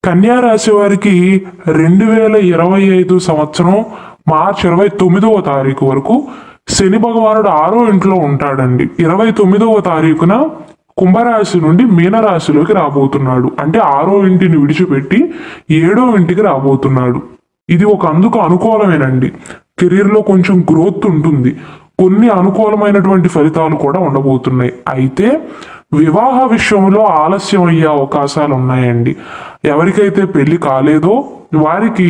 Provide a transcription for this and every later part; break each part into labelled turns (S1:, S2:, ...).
S1: కన్యా రాశి వారికి 2025 సంవత్సరం మార్చి 29వ తారీఖు వరకు శని భగవానుడు 6వ ఇంట్లో ఉంటాడండి. 29వ తారీఖున కుంభరాశి నుండి మీనరాశిలోకి రాబోతున్నాడు. అంటే 6వ ఇంటిని విడిచిపెట్టి 7వ ఇంటికి రాబోతున్నాడు. ఇది ఒక అందుకు అనుకూలమేనండి. కెరీర్లో కొంచెం గ్రోత్ ఉంటుంది. కొన్ని అనుకూలమైనటువంటి ఫలితాలు కూడా ఉండబోతున్నాయి. అయితే వివాహ విషయంలో ఆలస్యం అయ్యే అవకాశాలు ఉన్నాయండి. ఎవరికైతే పెళ్లి కాలేదో వారికి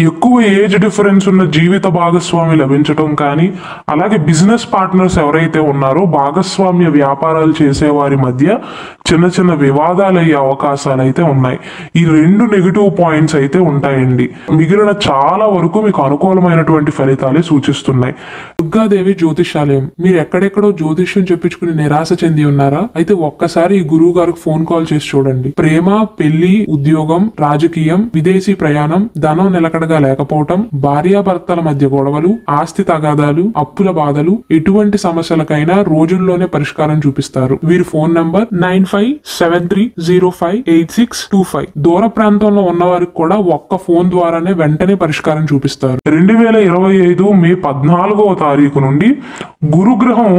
S1: ఎక్కువ ఏజ్ డిఫరెన్స్ ఉన్న జీవిత భాగస్వామి లభించటం కానీ, అలాగే బిజినెస్ పార్ట్నర్స్ ఎవరైతే ఉన్నారో భాగస్వామ్య వ్యాపారాలు చేసే వారి మధ్య చిన్న చిన్న వివాదాలు అయ్యే అవకాశాలు అయితే ఉన్నాయి. ఈ 2 నెగిటివ్ పాయింట్స్ అయితే ఉంటాయండి. మిగిలిన చాలా వరకు మీకు అనుకూలమైనటువంటి ఫలితాలే సూచిస్తున్నాయి.
S2: దుర్గాదేవి జ్యోతిషాలయం. మీరు ఎక్కడెక్కడో జ్యోతిష్యం చెప్పించుకుని నిరాశ చెంది ఉన్నారా? అయితే ఒక్కసారి ఈ గురువు గారికి ఫోన్ కాల్ చేసి చూడండి. ప్రేమ, పెళ్లి, ఉద్యోగం, రాజకీయం, విదేశీ ప్రయాణం, ధనం నిలకడగా లేకపోవటం, భార్యాభర్తల మధ్య గొడవలు, ఆస్తి తగాదాలు, అప్పుల బాధలు, ఎటువంటి సమస్యలకైనా రోజుల్లోనే పరిష్కారం చూపిస్తారు. వీరి ఫోన్ నంబర్ 9573058625. దూర ప్రాంతంలో ఉన్న వారికి కూడా ఒక్క ఫోన్ ద్వారానే వెంటనే పరిష్కారం చూపిస్తారు.
S1: 2025 మే 14వ తారీఖు నుండి గురుగ్రహం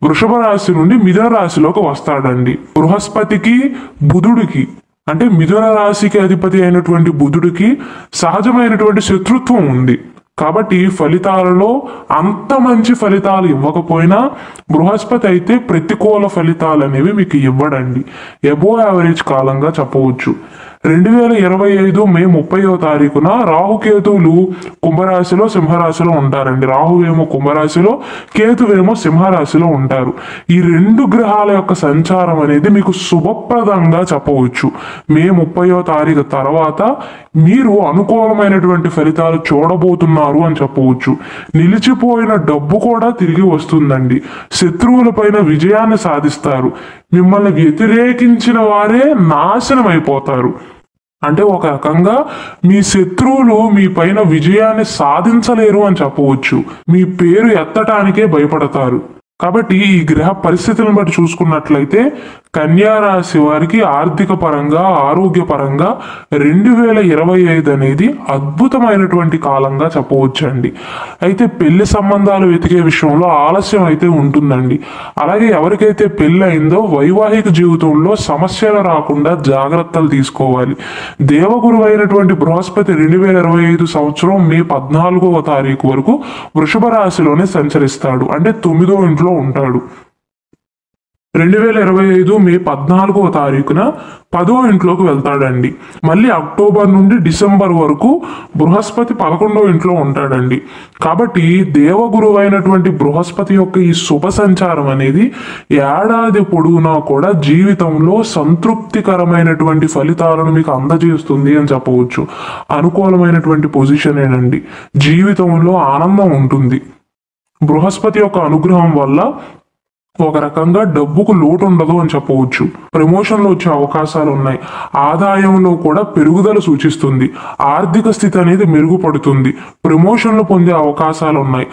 S1: వృషభ రాశి నుండి మిథున రాశిలోకి వస్తాడండి. బృహస్పతికి బుధుడికి అంటే మిథున రాశికి అధిపతి అయినటువంటి బుధుడికి సహజమైనటువంటి శత్రుత్వం ఉంది. కాబట్టి ఫలితాలలో అంత మంచి ఫలితాలు ఇవ్వకపోయినా బృహస్పతి అయితే ప్రతికూల ఫలితాలు అనేవి మీకు ఇవ్వడండి. ఎబో యావరేజ్ కాలంగా చెప్పవచ్చు. 2025 మే 30వ తారీఖున రాహుకేతువులు కుంభరాశిలో సింహరాశిలో ఉంటారండి. రాహువేమో కుంభరాశిలో, కేతువేమో సింహరాశిలో ఉంటారు. ఈ 2 గ్రహాల యొక్క సంచారం అనేది మీకు శుభప్రదంగా చెప్పవచ్చు. మే 30వ తారీఖు తర్వాత మీరు అనుకూలమైనటువంటి ఫలితాలు చూడబోతున్నారు అని చెప్పవచ్చు. నిలిచిపోయిన డబ్బు కూడా తిరిగి వస్తుందండి. శత్రువులపైన విజయాన్ని సాధిస్తారు. మిమ్మల్ని వ్యతిరేకించిన వారే నాశనం అయిపోతారు. అంటే ఒక రకంగా మీ శత్రువులు మీ పైన విజయాన్ని సాధించలేరు అని చెప్పవచ్చు. మీ పేరు ఎత్తటానికే భయపడతారు. కాబట్టి ఈ గ్రహ పరిస్థితులను బట్టి చూసుకున్నట్లయితే కన్యా రాశి వారికి ఆర్థిక పరంగా, ఆరోగ్య పరంగా 2025 అనేది అద్భుతమైనటువంటి కాలంగా చెప్పవచ్చండి. అయితే పెళ్లి సంబంధాలు వెతికే విషయంలో ఆలస్యం అయితే ఉంటుందండి. అలాగే ఎవరికైతే పెళ్లి అయిందో వైవాహిక జీవితంలో సమస్యలు రాకుండా జాగ్రత్తలు తీసుకోవాలి. దేవగురు అయినటువంటి బృహస్పతి 2025 సంవత్సరం మే 14వ తారీఖు వరకు వృషభ రాశిలోనే సంచరిస్తాడు. అంటే 9వ ఇంట్లో ఉంటాడు. 2025 మే 14వ తారీఖున 10వ ఇంట్లోకి వెళ్తాడండి. మళ్ళీ అక్టోబర్ నుండి డిసెంబర్ వరకు బృహస్పతి 11వ ఇంట్లో ఉంటాడండి. కాబట్టి దేవగురువు అయినటువంటి బృహస్పతి యొక్క ఈ శుభ సంచారం అనేది ఏడాది పొడవునా కూడా జీవితంలో సంతృప్తికరమైనటువంటి ఫలితాలను మీకు అందజేస్తుంది అని చెప్పవచ్చు. అనుకూలమైనటువంటి పొజిషనేనండి. జీవితంలో ఆనందం ఉంటుంది. బృహస్పతి యొక్క అనుగ్రహం వల్ల ఒక రకంగా డబ్బుకు లోటు ఉండదు అని చెప్పవచ్చు. ప్రమోషన్లు వచ్చే అవకాశాలు ఉన్నాయి. ఆదాయంలో కూడా పెరుగుదల సూచిస్తుంది. ఆర్థిక స్థితి అనేది మెరుగుపడుతుంది. ప్రమోషన్లు పొందే అవకాశాలు ఉన్నాయి.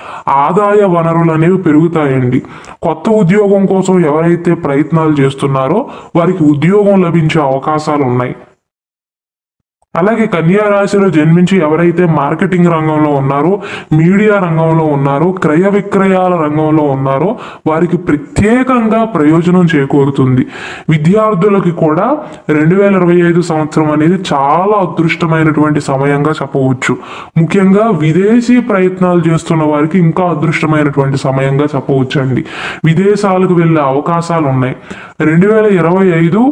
S1: ఆదాయ వనరులు అనేవి పెరుగుతాయండి. కొత్త ఉద్యోగం కోసం ఎవరైతే ప్రయత్నాలు చేస్తున్నారో వారికి ఉద్యోగం లభించే అవకాశాలు ఉన్నాయి. అలాగే కన్యా రాశిలో జన్మించి ఎవరైతే మార్కెటింగ్ రంగంలో ఉన్నారో, మీడియా రంగంలో ఉన్నారో, క్రయ విక్రయాల రంగంలో ఉన్నారో వారికి ప్రత్యేకంగా ప్రయోజనం చేకూరుతుంది. విద్యార్థులకి కూడా 2025 సంవత్సరం అనేది చాలా అదృష్టమైనటువంటి సమయంగా చెప్పవచ్చు. ముఖ్యంగా విదేశీ ప్రయత్నాలు చేస్తున్న వారికి ఇంకా అదృష్టమైనటువంటి సమయంగా చెప్పవచ్చు అండి. విదేశాలకు వెళ్ళే అవకాశాలు ఉన్నాయి. 2025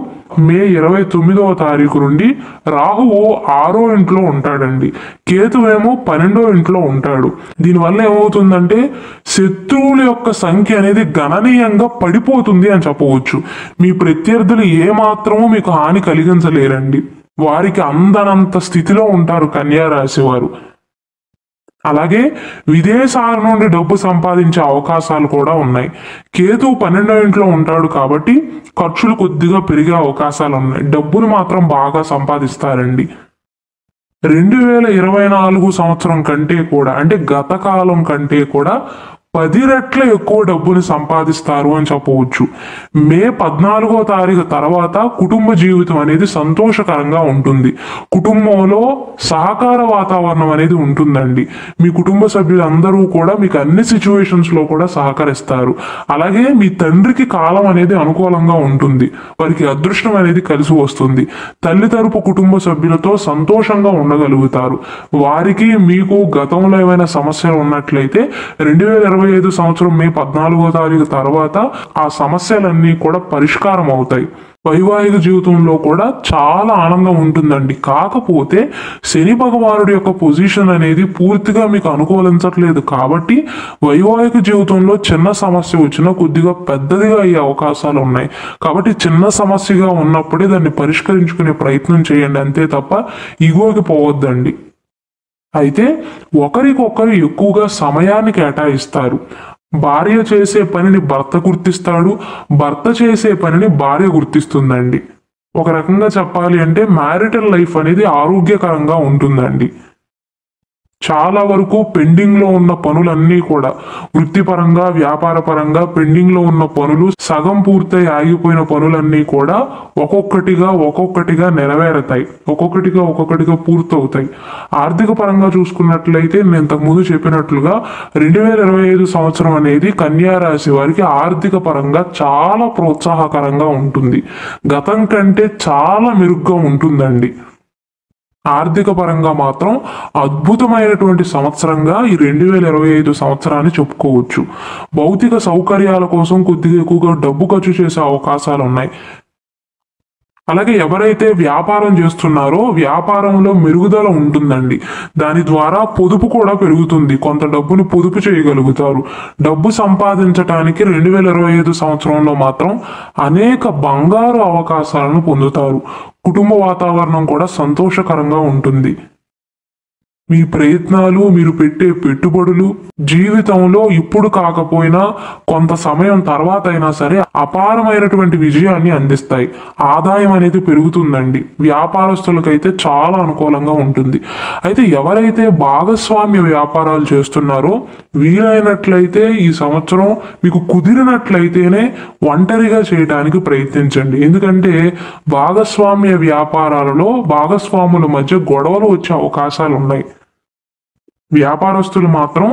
S1: మే 29వ తారీఖు నుండి రాహువు 6వ ఇంట్లో ఉంటాడండి. కేతువేమో 12వ ఇంట్లో ఉంటాడు. దీనివల్ల ఏమవుతుందంటే శత్రువుల యొక్క సంఖ్య అనేది గణనీయంగా పడిపోతుంది అని చెప్పవచ్చు. మీ ప్రత్యర్థులు ఏమాత్రమూ మీకు హాని కలిగించలేరండి. వారికి అందనంత స్థితిలో ఉంటారు కన్యా రాశి వారు. అలాగే విదేశాల నుండి డబ్బు సంపాదించే అవకాశాలు కూడా ఉన్నాయి. కేతు 12వ ఇంట్లో ఉంటాడు కాబట్టి ఖర్చులు కొద్దిగా పెరిగే అవకాశాలు ఉన్నాయి. డబ్బును మాత్రం బాగా సంపాదిస్తారండి. 2024 సంవత్సరం కంటే కూడా అంటే గత కాలం కంటే కూడా 10 రెట్ల ఎక్కువ డబ్బుని సంపాదిస్తారు అని చెప్పవచ్చు. మే 14వ తారీఖు తర్వాత కుటుంబ జీవితం అనేది సంతోషకరంగా ఉంటుంది. కుటుంబంలో సహకార వాతావరణం అనేది ఉంటుందండి. మీ కుటుంబ సభ్యులందరూ కూడా మీకు అన్ని సిచ్యువేషన్స్ లో కూడా సహకరిస్తారు. అలాగే మీ తండ్రికి కాలం అనేది అనుకూలంగా ఉంటుంది. వారికి అదృష్టం అనేది కలిసి వస్తుంది. తల్లి తరపు కుటుంబ సభ్యులతో సంతోషంగా ఉండగలుగుతారు. వారికి మీకు గతంలో ఏమైనా సమస్యలు ఉన్నట్లయితే 2025 సంవత్సరం మే 14వ తారీఖు తర్వాత ఆ సమస్యలన్నీ కూడా పరిష్కారం అవుతాయి. వైవాహిక జీవితంలో కూడా చాలా ఆనందం ఉంటుందండి. కాకపోతే శని భగవానుడి యొక్క పొజిషన్ అనేది పూర్తిగా మీకు అనుకూలించట్లేదు కాబట్టి వైవాహిక జీవితంలో చిన్న సమస్య వచ్చినా కొద్దిగా పెద్దదిగా అయ్యే అవకాశాలు ఉన్నాయి. కాబట్టి చిన్న సమస్యగా ఉన్నప్పుడే దాన్ని పరిష్కరించుకునే ప్రయత్నం చేయండి, అంతే తప్ప ఇగోకి పోవద్దండి. అయితే ఒకరికొకరు ఎక్కువగా సమయాన్ని కేటాయిస్తారు. భార్య చేసే పనిని భర్త గుర్తిస్తాడు, భర్త చేసే పనిని భార్య గుర్తిస్తుందండి. ఒక రకంగా చెప్పాలి అంటే మ్యారిటల్ లైఫ్ అనేది ఆరోగ్యకరంగా ఉంటుందండి. చాలా వరకు పెండింగ్ లో ఉన్న పనులన్నీ కూడా వృత్తిపరంగా వ్యాపార పరంగా పెండింగ్ లో ఉన్న పనులు, సగం పూర్తయి ఆగిపోయిన పనులన్నీ కూడా ఒక్కొక్కటిగా నెరవేరుతాయి, ఒక్కొక్కటిగా పూర్తవుతాయి. ఆర్థిక పరంగా చూసుకున్నట్లయితే నేను ఇంతకుముందు చెప్పినట్లుగా 2025 సంవత్సరం అనేది కన్యా రాశి వారికి ఆర్థిక పరంగా చాలా ప్రోత్సాహకరంగా ఉంటుంది. గతం కంటే చాలా మెరుగ్గా ఉంటుందండి. ఆర్థిక పరంగా మాత్రం అద్భుతమైనటువంటి సంవత్సరంగా ఈ 2025 సంవత్సరాన్ని చెప్పుకోవచ్చు. భౌతిక సౌకర్యాల కోసం కొద్దిగా ఎక్కువగా డబ్బు ఖర్చు చేసే అవకాశాలు ఉన్నాయి. అలాగే ఎవరైతే వ్యాపారం చేస్తున్నారో వ్యాపారంలో మెరుగుదల ఉంటుందండి. దాని ద్వారా పొదుపు కూడా పెరుగుతుంది. కొంత డబ్బును పొదుపు చేయగలుగుతారు. డబ్బు సంపాదించడానికి 2025 సంవత్సరంలో మాత్రం అనేక బంగారు అవకాశాలను పొందుతారు. కుటుంబ వాతావరణం కూడా సంతోషకరంగా ఉంటుంది. మీ ప్రయత్నాలు, మీరు పెట్టే పెట్టుబడులు జీవితంలో ఇప్పుడు కాకపోయినా కొంత సమయం తర్వాత అయినా సరే అపారమైనటువంటి విజయాన్ని అందిస్తాయి. ఆదాయం అనేది పెరుగుతుందండి. వ్యాపారస్తులకైతే చాలా అనుకూలంగా ఉంటుంది. అయితే ఎవరైతే భాగస్వామ్య వ్యాపారాలు చేస్తున్నారో వీలైనట్లయితే ఈ సంవత్సరం మీకు కుదిరినట్లయితేనే ఒంటరిగా చేయడానికి ప్రయత్నించండి. ఎందుకంటే భాగస్వామ్య వ్యాపారాలలో భాగస్వాముల మధ్య గొడవలు వచ్చే అవకాశాలు ఉన్నాయి. వ్యాపారస్తులు మాత్రం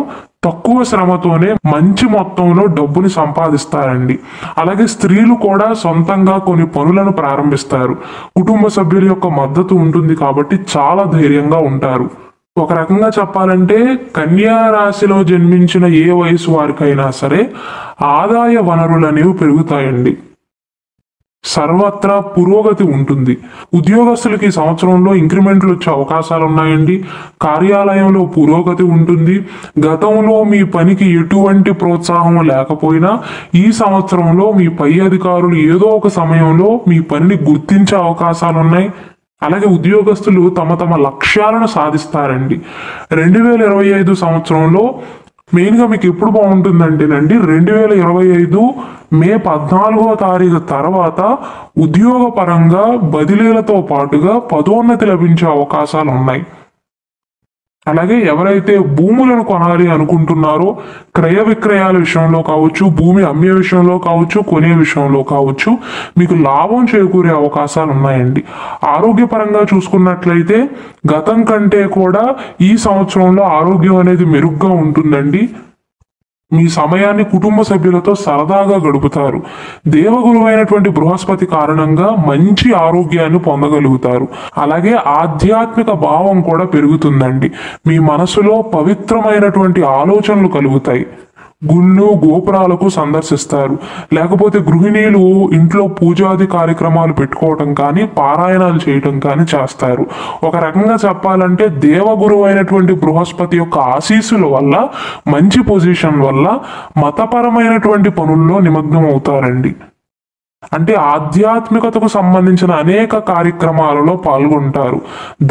S1: తక్కువ శ్రమతోనే మంచి మొత్తంలో డబ్బుని సంపాదిస్తారండి. అలాగే స్త్రీలు కూడా సొంతంగా కొన్ని పనులను ప్రారంభిస్తారు. కుటుంబ సభ్యుల యొక్క మద్దతు ఉంటుంది కాబట్టి చాలా ధైర్యంగా ఉంటారు. ఒక రకంగా చెప్పాలంటే కన్యా రాశిలో జన్మించిన ఏ వయసు వారికైనా సరే ఆదాయ వనరులు అనేవి పెరుగుతాయండి. సర్వత్రా పురోగతి ఉంటుంది. ఉద్యోగస్తులకి ఈ సంవత్సరంలో ఇంక్రిమెంట్లు వచ్చే అవకాశాలు ఉన్నాయండి. కార్యాలయంలో పురోగతి ఉంటుంది. గతంలో మీ పనికి ఎటువంటి ప్రోత్సాహం లేకపోయినా ఈ సంవత్సరంలో మీ పై అధికారులు ఏదో ఒక సమయంలో మీ పనిని గుర్తించే అవకాశాలు ఉన్నాయి. అలాగే ఉద్యోగస్తులు తమ లక్ష్యాలను సాధిస్తారండి. 2025 సంవత్సరంలో మెయిన్గా మీకు ఎప్పుడు బాగుంటుందంటేనండి 2025 మే 14వ తారీఖు తర్వాత ఉద్యోగ పరంగా బదిలీలతో పాటుగా పదోన్నతి లభించే అవకాశాలు ఉన్నాయి. అలాగే ఎవరైతే భూములను కొనాలి అనుకుంటున్నారో క్రయ విక్రయాల విషయంలో కావచ్చు, భూమి అమ్మే విషయంలో కావచ్చు, కొనే విషయంలో కావచ్చు మీకు లాభం చేకూరే అవకాశాలు ఉన్నాయండి. ఆరోగ్యపరంగా చూసుకున్నట్లయితే గతం కంటే కూడా ఈ సంవత్సరంలో ఆరోగ్యం అనేది మెరుగ్గా ఉంటుందండి. మీ సమయాన్ని కుటుంబ సభ్యులతో సరదాగా గడుపుతారు. దేవగురువైనటువంటి బృహస్పతి కారణంగా మంచి ఆరోగ్యాన్ని పొందగలుగుతారు. అలాగే ఆధ్యాత్మిక భావం కూడా పెరుగుతుందండి. మీ మనసులో పవిత్రమైనటువంటి ఆలోచనలు కలుగుతాయి. గుళ్ళు గోపురాలకు సందర్శిస్తారు. లేకపోతే గృహిణీలు ఇంట్లో పూజాది కార్యక్రమాలు పెట్టుకోవటం కానీ పారాయణాలు చేయటం కానీ చేస్తారు. ఒక రకంగా చెప్పాలంటే దేవగురువు అయినటువంటి బృహస్పతి యొక్క ఆశీస్సుల వల్ల మంచి పొజిషన్ వల్ల మతపరమైనటువంటి పనుల్లో నిమగ్నం అవుతారండి. అంటే ఆధ్యాత్మికతకు సంబంధించిన అనేక కార్యక్రమాలలో పాల్గొంటారు.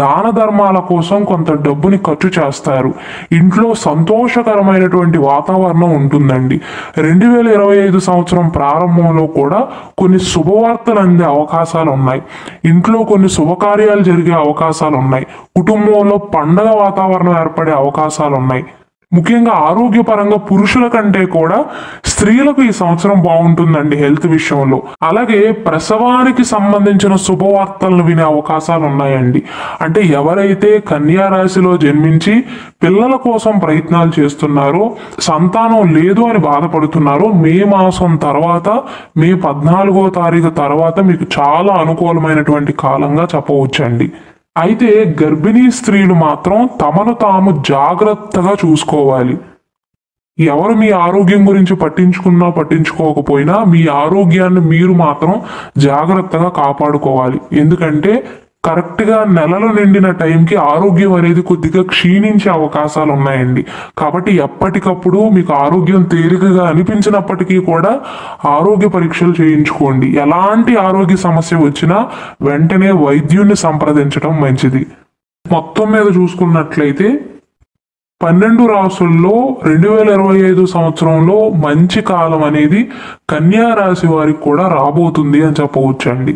S1: దాన ధర్మాల కోసం కొంత డబ్బుని ఖర్చు చేస్తారు. ఇంట్లో సంతోషకరమైనటువంటి వాతావరణం ఉంటుందండి. 2025 సంవత్సరం ప్రారంభంలో కూడా కొన్ని శుభవార్తలు అందే అవకాశాలు ఉన్నాయి. ఇంట్లో కొన్ని శుభకార్యాలు జరిగే అవకాశాలు ఉన్నాయి. కుటుంబంలో పండగ వాతావరణం ఏర్పడే అవకాశాలు ఉన్నాయి. ముఖ్యంగా ఆరోగ్యపరంగా పురుషుల కంటే కూడా స్త్రీలకు ఈ సంవత్సరం బాగుంటుందండి హెల్త్ విషయంలో. అలాగే ప్రసవానికి సంబంధించిన శుభవార్తలను వినే అవకాశాలు ఉన్నాయండి. అంటే ఎవరైతే కన్యా రాశిలో జన్మించి పిల్లల కోసం ప్రయత్నాలు చేస్తున్నారో, సంతానం లేదు అని బాధపడుతున్నారో, మే మాసం తర్వాత మే 14వ తారీఖు తర్వాత మీకు చాలా అనుకూలమైనటువంటి కాలంగా చెప్పవచ్చండి. అయితే గర్భిణీ స్త్రీలు మాత్రం తమను తాము జాగ్రత్తగా చూసుకోవాలి. ఎవరు మీ ఆరోగ్యం గురించి పట్టించుకున్నా పట్టించుకోకపోయినా మీ ఆరోగ్యాన్ని మీరు మాత్రం జాగ్రత్తగా కాపాడుకోవాలి. ఎందుకంటే కరెక్ట్గా నెలలు నిండిన టైంకి ఆరోగ్యం అనేది కొద్దిగా క్షీణించే అవకాశాలు ఉన్నాయండి. కాబట్టి ఎప్పటికప్పుడు మీకు ఆరోగ్యం తేలికగా అనిపించినప్పటికీ కూడా ఆరోగ్య పరీక్షలు చేయించుకోండి. ఎలాంటి ఆరోగ్య సమస్య వచ్చినా వెంటనే వైద్యుడిని సంప్రదించడం మంచిది. మొత్తం మీద చూసుకున్నట్లయితే 12 రాసుల్లో 2025 సంవత్సరంలో మంచి కాలం అనేది కన్యా రాశి వారికి కూడా రాబోతుంది అని చెప్పవచ్చండి.